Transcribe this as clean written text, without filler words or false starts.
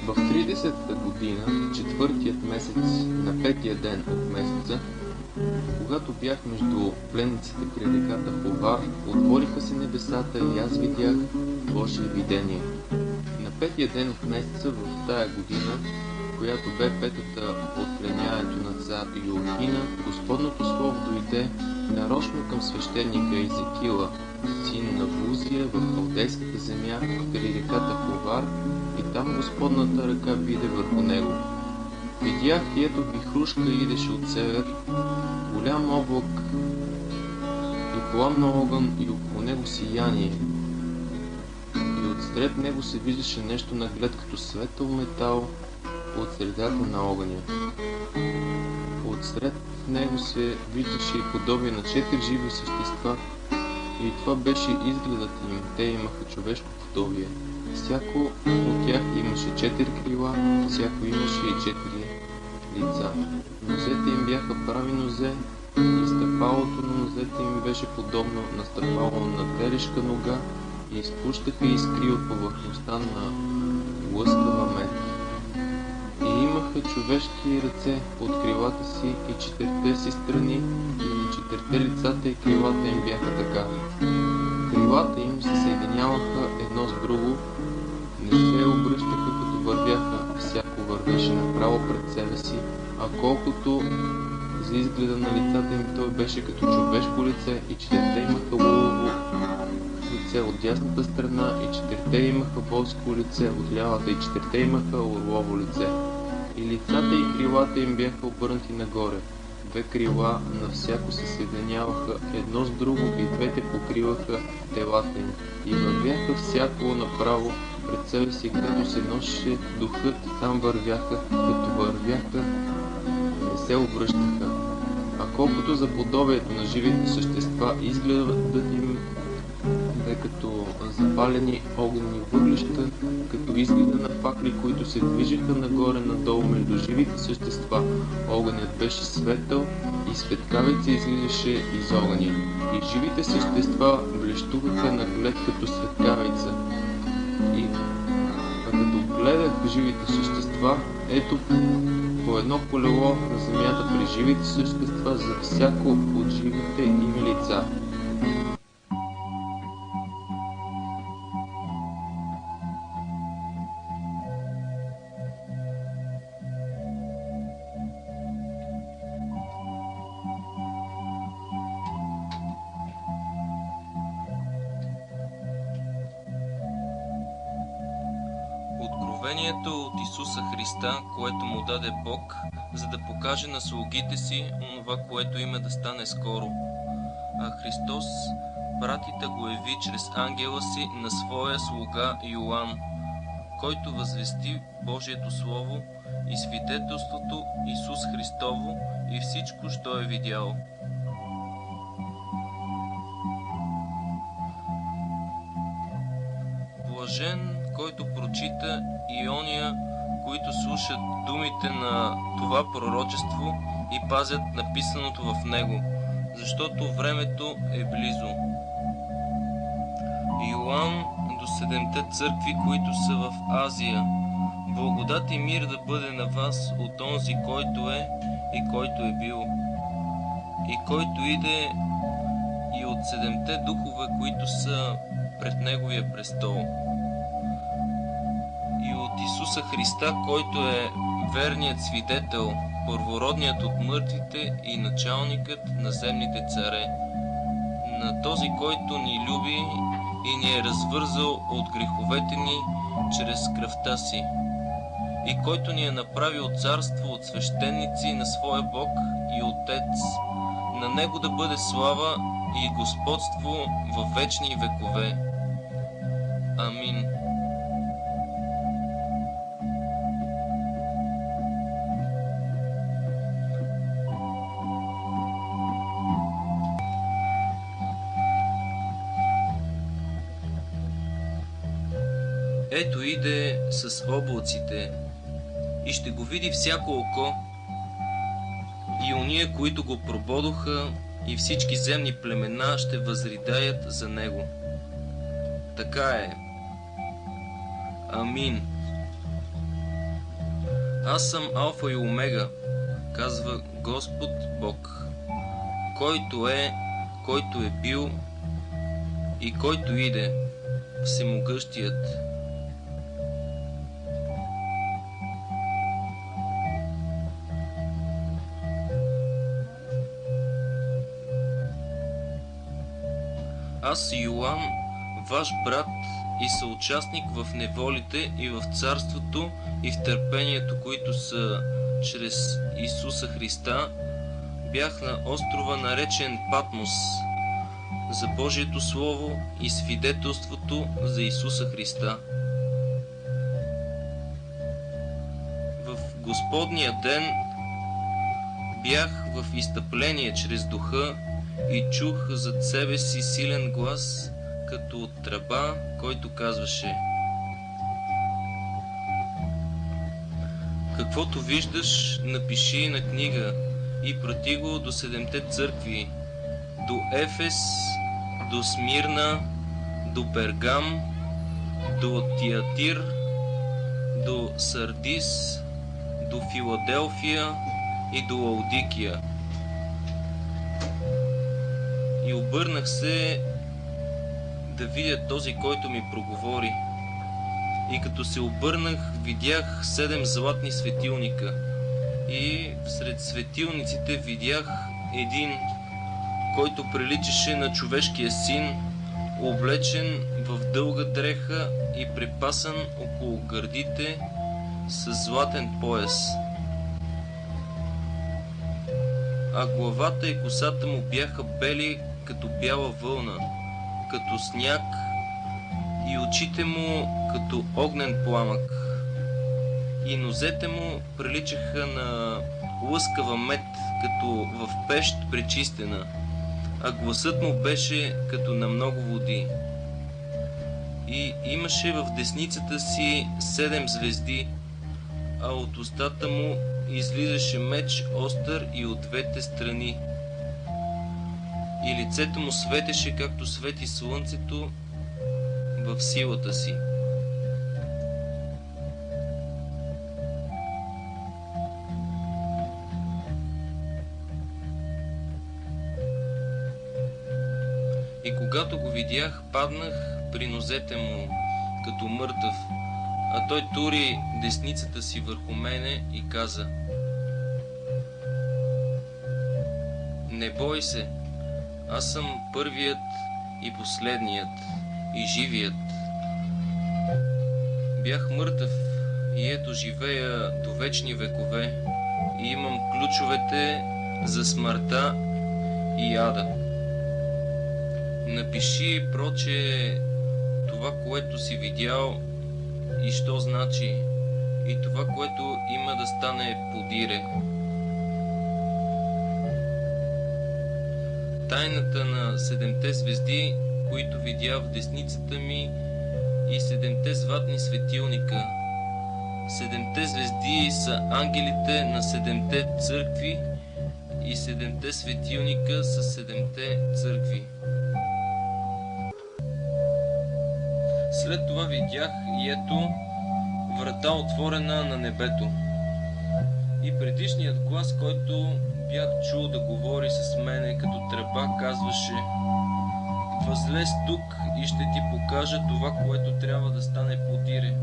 В 30-та година, четвъртият месец, на петия ден от месеца, когато бях между пленниците при реката Хувар, отвориха се небесата и аз видях Божие видение. На петия ден от месеца в тая година, която бе петата от пленяването на цар Йоакина, Господното слово дойде нарочно към свещеника Езекила, син на Бузия, в халдейската земя при реката Хувар, и там Господната ръка биде върху него. Видях и ето вихрушка идеше от север, голям облак и пламна огън и около него сияние. И отсред него се виждаше нещо наглед като светъл метал от средата на огъня. Отсред него се виждаше и подобие на 4 живи същества, и това беше изгледът им. Те имаха човешко подобие. Всяко от тях имаше 4 крила, всяко имаше и 4 лица. Нозете им бяха прави нозе, и стъпалото на нозете им беше подобно на стъпало на терешка нога, и изпущаха искри от повърхността на лъскава мед. И имаха човешки ръце под крилата си и 4 си страни, и на 4 лицата и крилата им бяха така. Крилата им се съединяваха едно с друго, не се обръщаха като вървяха, всяко вървеше направо пред себе си, а колкото за изгледа на лицата им, той беше като човешко лице, и 4 имаха лъвово лице от дясната страна, и 4 имаха волско лице от лявата, и 4 имаха орлово лице. И лицата и крилата им бяха обърнати нагоре. 2 крила на всяко се съединяваха едно с друго, и двете покриваха телата им. И вървяха всяко направо пред себе си, където се носеше духът, там вървяха, като вървяха, не се обръщаха. А колкото за подобието на живите същества, изгледът им бе като запалени огнени въглища, като изгледа на факли, които се движеха нагоре-надолу между живите същества. Огънят беше светъл и светкавица излизаше из огъня. И живите същества блещуваха наглед като светкавица. И като гледах живите същества, ето по едно колело на земята при живите същества за всяко от живите им лица. Откровението от Исуса Христа, което му даде Бог, за да покаже на слугите си онова, което има да стане скоро. А Христос прати да го яви чрез ангела си на своя слуга Йоан, който възвести Божието Слово и свидетелството Исус Христово и всичко, що е видял. Блажен, който прочита, и ония, които слушат думите на това пророчество и пазят написаното в него, защото времето е близо. Йоан до 7-те църкви, които са в Азия. Благодат и мир да бъде на вас от онзи, който е и който е бил, и който иде, и от 7-те духове, които са пред Неговия престол, и от Исуса Христа, който е верният свидетел, първородният от мъртвите и началникът на земните царе, на този, който ни люби и ни е развързал от греховете ни чрез кръвта си, и който ни е направил царство от свещеници на своя Бог и Отец. На Него да бъде слава и господство във вечни векове. Амин. Ето иде с облаците, и ще го види всяко око, и ония, които го прободоха, и всички земни племена ще възридаят за него. Така е. Амин. Аз съм Алфа и Омега, казва Господ Бог, който е бил и който иде, Всемогъщият. Аз, Йоан, ваш брат и съучастник в неволите и в царството и в търпението, които са чрез Исуса Христа, бях на острова наречен Патмос за Божието Слово и свидетелството за Исуса Христа. В Господния ден бях в изтъпление чрез духа и чух зад себе си силен глас, като от тръба, който казваше: каквото виждаш, напиши на книга и прати го до 7-те църкви, до Ефес, до Смирна, до Пергам, до Тиатир, до Сардис, до Филаделфия и до Лаудикия. И обърнах се да видя този, който ми проговори. И като се обърнах, видях 7 златни светилника. И всред светилниците видях един, който приличаше на човешкия син, облечен в дълга дреха и препасан около гърдите с златен пояс. А главата и косата му бяха бели като бяла вълна, като сняг, и очите му като огнен пламък, и нозете му приличаха на лъскава мед, като в пещ пречистена, а гласът му беше като на много води. И имаше в десницата си 7 звезди, а от устата му излизаше меч остър и от двете страни. И лицето му светеше, както свети слънцето в силата си. И когато го видях, паднах при нозете му, като мъртъв, а той тури десницата си върху мене и каза: не бой се, аз съм първият и последният и живият. Бях мъртъв и ето живея до вечни векове и имам ключовете за смъртта и ада. Напиши, проче, това, което си видял и що значи, и това, което има да стане подире. Тайната на 7-те звезди, които видя в десницата ми, и 7-те златни светилника. 7-те звезди са ангелите на 7-те църкви и 7-те светилника са 7-те църкви. След това видях и ето врата отворена на небето. И предишният глас, който бях чул да говори с мене като тръба, казваше: възлез тук и ще ти покажа това, което трябва да стане подире.